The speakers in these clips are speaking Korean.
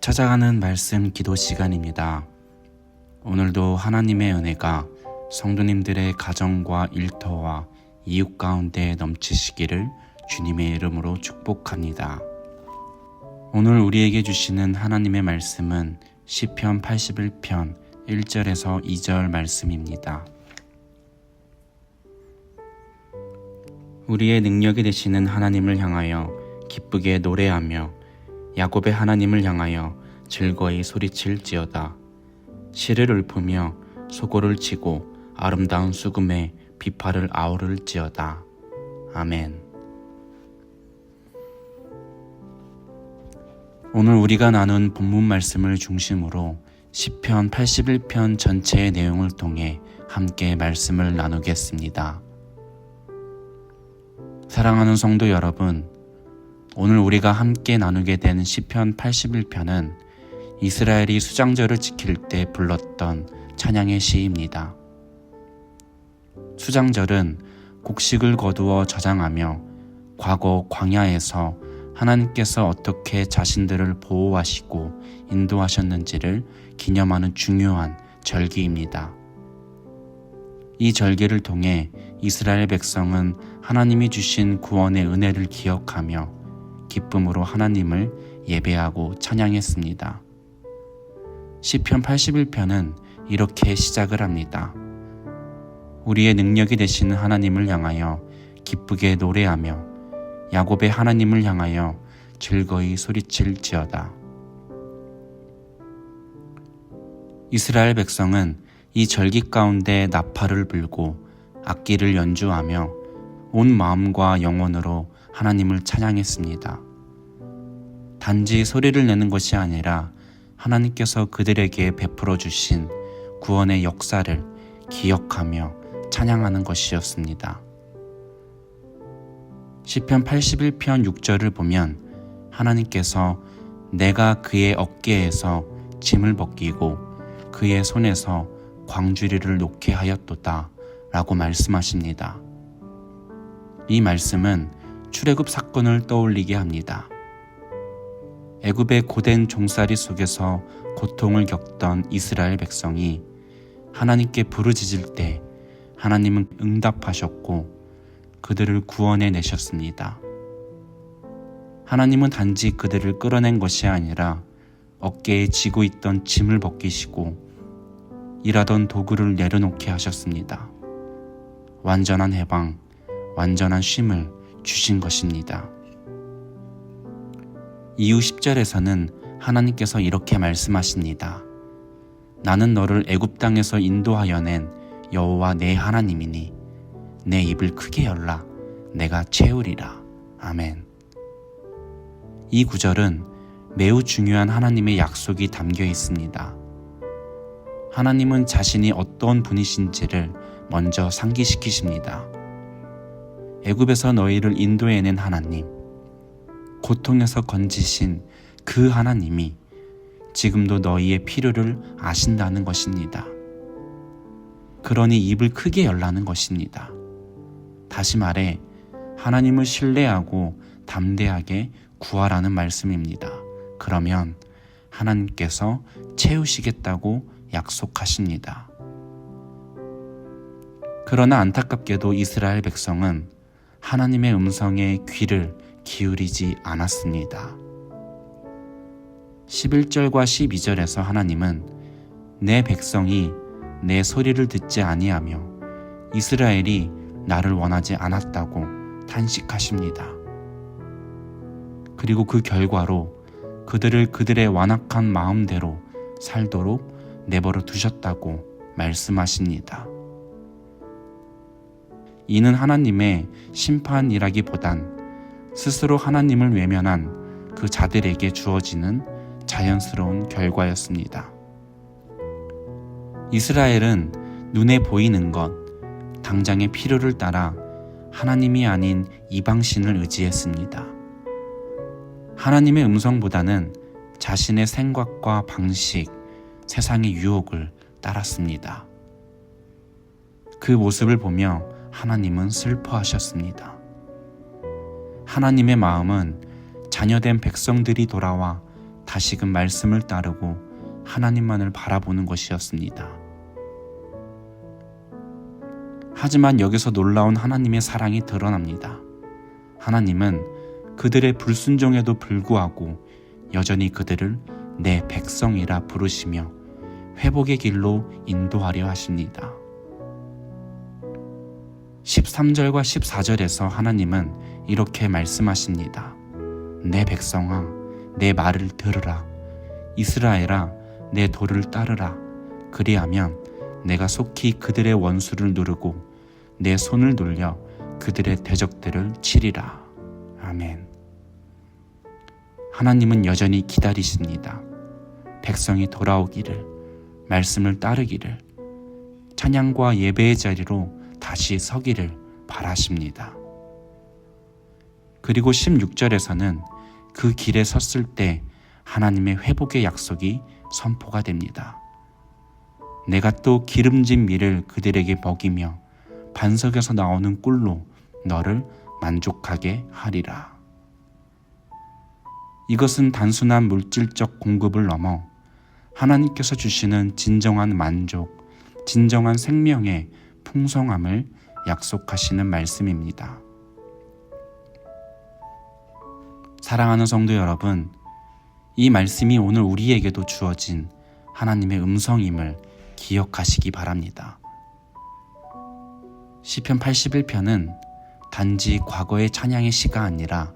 찾아가는 말씀 기도 시간입니다. 오늘도 하나님의 은혜가 성도님들의 가정과 일터와 이웃 가운데 넘치시기를 주님의 이름으로 축복합니다. 오늘 우리에게 주시는 하나님의 말씀은 시편 81편 1절에서 2절 말씀입니다. 우리의 능력이 되시는 하나님을 향하여 기쁘게 노래하며 야곱의 하나님을 향하여 즐거이 소리칠지어다. 시를 읊으며 소고를 치고 아름다운 수금에 비파를 아우를지어다. 아멘. 오늘 우리가 나눈 본문 말씀을 중심으로 시편 81편 전체의 내용을 통해 함께 말씀을 나누겠습니다. 사랑하는 성도 여러분, 오늘 우리가 함께 나누게 된 시편 81편은 이스라엘이 수장절을 지킬 때 불렀던 찬양의 시입니다. 수장절은 곡식을 거두어 저장하며 과거 광야에서 하나님께서 어떻게 자신들을 보호하시고 인도하셨는지를 기념하는 중요한 절기입니다. 이 절기를 통해 이스라엘 백성은 하나님이 주신 구원의 은혜를 기억하며 기쁨으로 하나님을 예배하고 찬양했습니다. 시편 81편은 이렇게 시작을 합니다. 우리의 능력이 되시는 하나님을 향하여 기쁘게 노래하며 야곱의 하나님을 향하여 즐거이 소리칠지어다. 이스라엘 백성은 이 절기 가운데 나팔을 불고 악기를 연주하며 온 마음과 영혼으로 하나님을 찬양했습니다. 단지 소리를 내는 것이 아니라 하나님께서 그들에게 베풀어 주신 구원의 역사를 기억하며 찬양하는 것이었습니다. 시편 81편 6절을 보면 하나님께서 내가 그의 어깨에서 짐을 벗기고 그의 손에서 광주리를 놓게 하였도다 라고 말씀하십니다. 이 말씀은 출애굽 사건을 떠올리게 합니다. 애굽의 고된 종살이 속에서 고통을 겪던 이스라엘 백성이 하나님께 부르짖을 때 하나님은 응답하셨고 그들을 구원해 내셨습니다. 하나님은 단지 그들을 끌어낸 것이 아니라 어깨에 지고 있던 짐을 벗기시고 일하던 도구를 내려놓게 하셨습니다. 완전한 해방, 완전한 쉼을 주신 것입니다. 이후 10절에서는 하나님께서 이렇게 말씀하십니다. 나는 너를 애굽 땅에서 인도하여 낸 여호와 내 하나님이니 내 입을 크게 열라 내가 채우리라. 아멘. 이 구절은 매우 중요한 하나님의 약속이 담겨 있습니다. 하나님은 자신이 어떤 분이신지를 먼저 상기시키십니다. 애굽에서 너희를 인도해낸 하나님, 고통에서 건지신 그 하나님이 지금도 너희의 필요를 아신다는 것입니다. 그러니 입을 크게 열라는 것입니다. 다시 말해 하나님을 신뢰하고 담대하게 구하라는 말씀입니다. 그러면 하나님께서 채우시겠다고 약속하십니다. 그러나 안타깝게도 이스라엘 백성은 하나님의 음성에 귀를 기울이지 않았습니다. 11절과 12절에서 하나님은 내 백성이 내 소리를 듣지 아니하며 이스라엘이 나를 원하지 않았다고 탄식하십니다. 그리고 그 결과로 그들을 그들의 완악한 마음대로 살도록 내버려 두셨다고 말씀하십니다. 이는 하나님의 심판이라기보단 스스로 하나님을 외면한 그 자들에게 주어지는 자연스러운 결과였습니다. 이스라엘은 눈에 보이는 것, 당장의 필요를 따라 하나님이 아닌 이방신을 의지했습니다. 하나님의 음성보다는 자신의 생각과 방식, 세상의 유혹을 따랐습니다. 그 모습을 보며 하나님은 슬퍼하셨습니다. 하나님의 마음은 자녀된 백성들이 돌아와 다시금 말씀을 따르고 하나님만을 바라보는 것이었습니다. 하지만 여기서 놀라운 하나님의 사랑이 드러납니다. 하나님은 그들의 불순종에도 불구하고 여전히 그들을 내 백성이라 부르시며 회복의 길로 인도하려 하십니다. 13절과 14절에서 하나님은 이렇게 말씀하십니다. 내 백성아, 내 말을 들으라. 이스라엘아, 내 도를 따르라. 그리하면 내가 속히 그들의 원수를 누르고 내 손을 돌려 그들의 대적들을 치리라. 아멘. 하나님은 여전히 기다리십니다. 백성이 돌아오기를, 말씀을 따르기를, 찬양과 예배의 자리로 다시 서기를 바라십니다. 그리고 16절에서는 그 길에 섰을 때 하나님의 회복의 약속이 선포가 됩니다. 내가 또 기름진 밀을 그들에게 먹이며 반석에서 나오는 꿀로 너를 만족하게 하리라. 이것은 단순한 물질적 공급을 넘어 하나님께서 주시는 진정한 만족, 진정한 생명의 풍성함을 약속하시는 말씀입니다. 사랑하는 성도 여러분, 이 말씀이 오늘 우리에게도 주어진 하나님의 음성임을 기억하시기 바랍니다. 시편 81편은 단지 과거의 찬양의 시가 아니라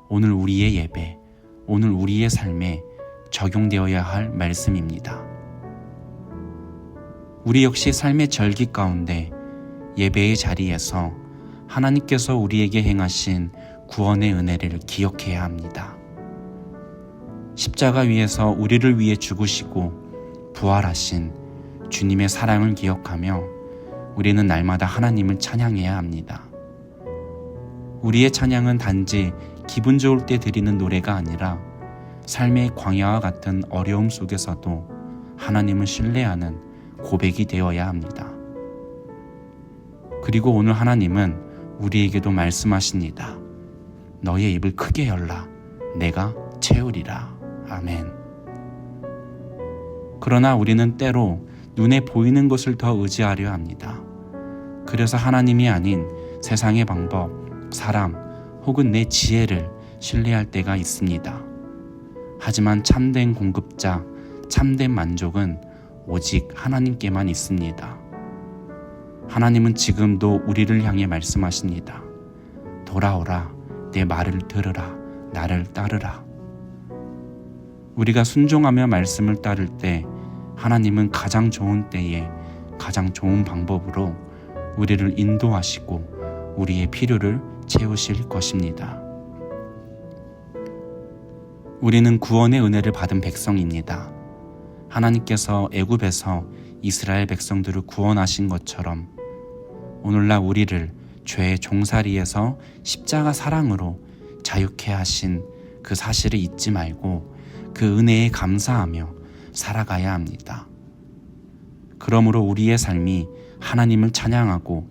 오늘 우리의 예배, 오늘 우리의 삶에 적용되어야 할 말씀입니다. 우리 역시 삶의 절기 가운데 예배의 자리에서 하나님께서 우리에게 행하신 구원의 은혜를 기억해야 합니다. 십자가 위에서 우리를 위해 죽으시고 부활하신 주님의 사랑을 기억하며 우리는 날마다 하나님을 찬양해야 합니다. 우리의 찬양은 단지 기분 좋을 때 드리는 노래가 아니라 삶의 광야와 같은 어려움 속에서도 하나님을 신뢰하는 고백이 되어야 합니다. 그리고 오늘 하나님은 우리에게도 말씀하십니다. 너의 입을 크게 열라. 내가 채우리라. 아멘. 그러나 우리는 때로 눈에 보이는 것을 더 의지하려 합니다. 그래서 하나님이 아닌 세상의 방법, 사람 혹은 내 지혜를 신뢰할 때가 있습니다. 하지만 참된 공급자, 참된 만족은 오직 하나님께만 있습니다. 하나님은 지금도 우리를 향해 말씀하십니다. 돌아오라, 내 말을 들으라, 나를 따르라. 우리가 순종하며 말씀을 따를 때 하나님은 가장 좋은 때에 가장 좋은 방법으로 우리를 인도하시고 우리의 필요를 채우실 것입니다. 우리는 구원의 은혜를 받은 백성입니다. 하나님께서 애굽에서 이스라엘 백성들을 구원하신 것처럼 오늘날 우리를 죄의 종살이에서 십자가 사랑으로 자유케 하신 그 사실을 잊지 말고 그 은혜에 감사하며 살아가야 합니다. 그러므로 우리의 삶이 하나님을 찬양하고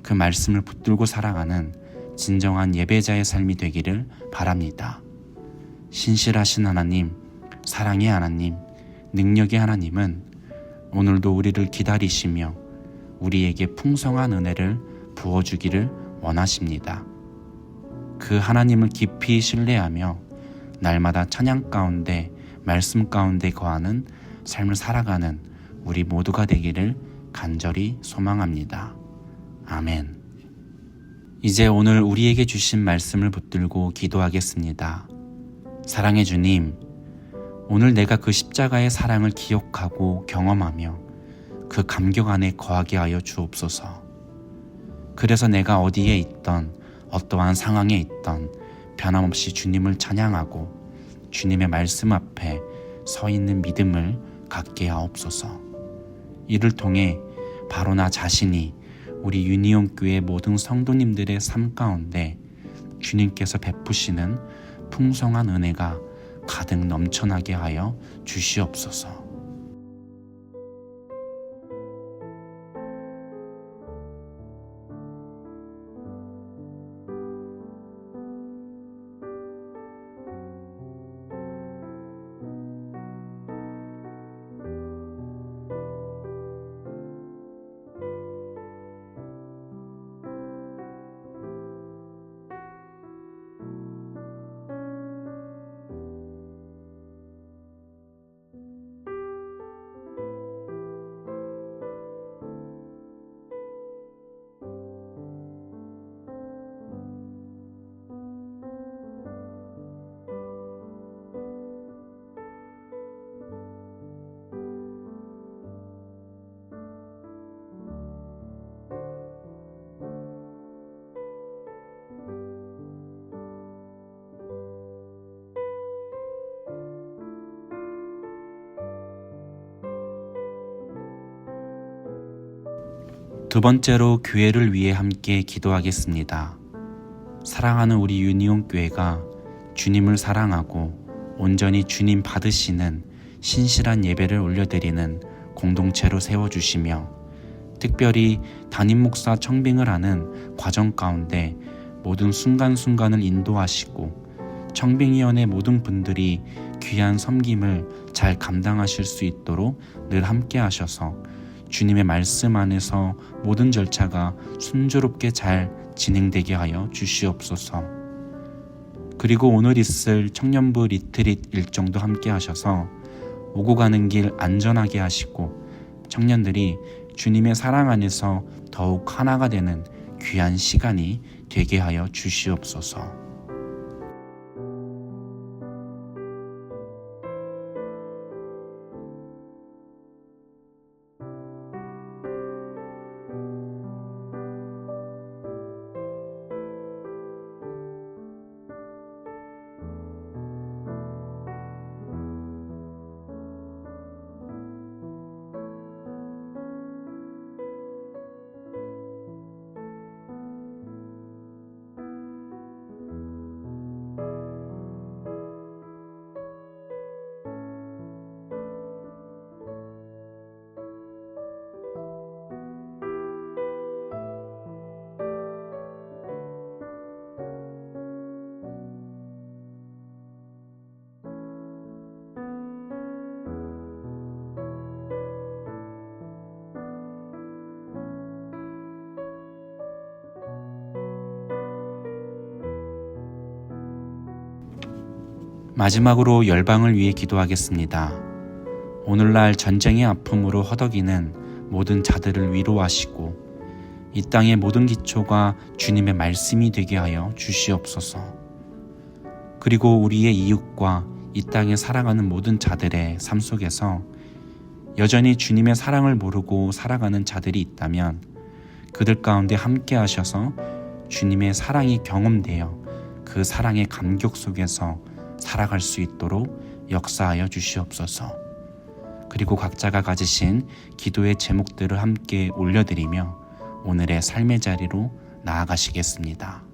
그 말씀을 붙들고 살아가는 진정한 예배자의 삶이 되기를 바랍니다. 신실하신 하나님, 사랑의 하나님, 능력의 하나님은 오늘도 우리를 기다리시며 우리에게 풍성한 은혜를 부어주기를 원하십니다. 그 하나님을 깊이 신뢰하며 날마다 찬양 가운데 말씀 가운데 거하는 삶을 살아가는 우리 모두가 되기를 간절히 소망합니다. 아멘. 이제 오늘 우리에게 주신 말씀을 붙들고 기도하겠습니다. 사랑의 주님, 오늘 내가 그 십자가의 사랑을 기억하고 경험하며 그 감격 안에 거하게 하여 주옵소서. 그래서 내가 어디에 있던 어떠한 상황에 있던 변함없이 주님을 찬양하고 주님의 말씀 앞에 서 있는 믿음을 갖게 하옵소서. 이를 통해 바로 나 자신이 우리 유니온 교회 모든 성도님들의 삶 가운데 주님께서 베푸시는 풍성한 은혜가 가득 넘쳐나게 하여 주시옵소서. 두 번째로 교회를 위해 함께 기도하겠습니다. 사랑하는 우리 유니온 교회가 주님을 사랑하고 온전히 주님 받으시는 신실한 예배를 올려드리는 공동체로 세워주시며 특별히 담임 목사 청빙을 하는 과정 가운데 모든 순간순간을 인도하시고 청빙위원회 모든 분들이 귀한 섬김을 잘 감당하실 수 있도록 늘 함께 하셔서 주님의 말씀 안에서 모든 절차가 순조롭게 잘 진행되게 하여 주시옵소서. 그리고 오늘 있을 청년부 리트릿 일정도 함께 하셔서 오고 가는 길 안전하게 하시고 청년들이 주님의 사랑 안에서 더욱 하나가 되는 귀한 시간이 되게 하여 주시옵소서. 마지막으로 열방을 위해 기도하겠습니다. 오늘날 전쟁의 아픔으로 허덕이는 모든 자들을 위로하시고 이 땅의 모든 기초가 주님의 말씀이 되게 하여 주시옵소서. 그리고 우리의 이웃과 이 땅에 살아가는 모든 자들의 삶 속에서 여전히 주님의 사랑을 모르고 살아가는 자들이 있다면 그들 가운데 함께 하셔서 주님의 사랑이 경험되어 그 사랑의 감격 속에서 살아갈 수 있도록 역사하여 주시옵소서. 그리고 각자가 가지신 기도의 제목들을 함께 올려드리며 오늘의 삶의 자리로 나아가시겠습니다.